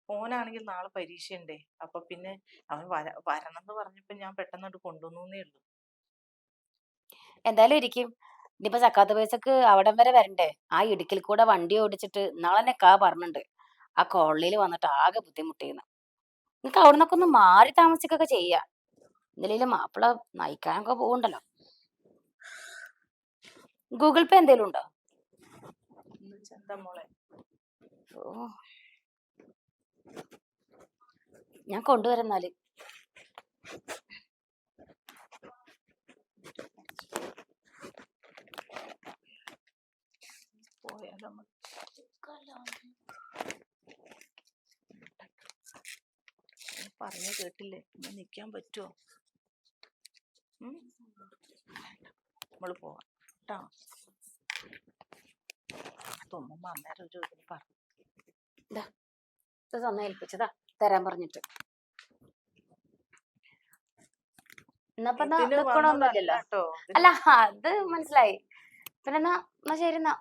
ഓനാണെങ്കിൽ നാളെ പരീക്ഷയുണ്ടേ. അപ്പൊ പിന്നെ അവൻ വരണം എന്ന് പറഞ്ഞപ്പോ ഞാൻ പെട്ടെന്ന് കൊണ്ടുവന്നേ ഉള്ളൂ. എന്തായാലും ഇരിക്കും. ഇനിയിപ്പോ സക്കാത്ത് പൈസക്ക് അവിടം വരെ വരണ്ടേ? ആ ഇടുക്കിൽ കൂടെ വണ്ടി ഓടിച്ചിട്ട് നാളെ പറഞ്ഞിട്ടുണ്ട്. ആ കോളനിയിൽ വന്നിട്ട് ആകെ ബുദ്ധിമുട്ടിന്ന്. നിനക്ക് അവിടുന്നൊക്കെ ഒന്ന് മാറി താമസിക്കൊക്കെ ചെയ്യാം. എന്തിലും മാപ്പിള നയിക്കാനൊക്കെ പോകണ്ടല്ലോ. ഗൂഗിൾ പേ എന്തേലും ഉണ്ടോ? എന്താ മോളെ? ഓ, ഞാൻ കൊണ്ടുവരുന്നാല്. പോയാലോ പറഞ്ഞു കേട്ടില്ലേ? ഇന്ന് നിക്കാൻ പറ്റുമോ? നമ്മള് പോവാം കേട്ടോ. തുമ്മുമ്പ അന്നേരം ഒരു ഇതിന് പറഞ്ഞു തന്നെ ഏൽപ്പിച്ചതാ തരാൻ പറഞ്ഞിട്ട്. എന്നപ്പ നിക്കണൊന്നുമില്ലല്ലോ. അല്ല അത് മനസ്സിലായി. പിന്നെ എന്നാ ശരി എന്നാ.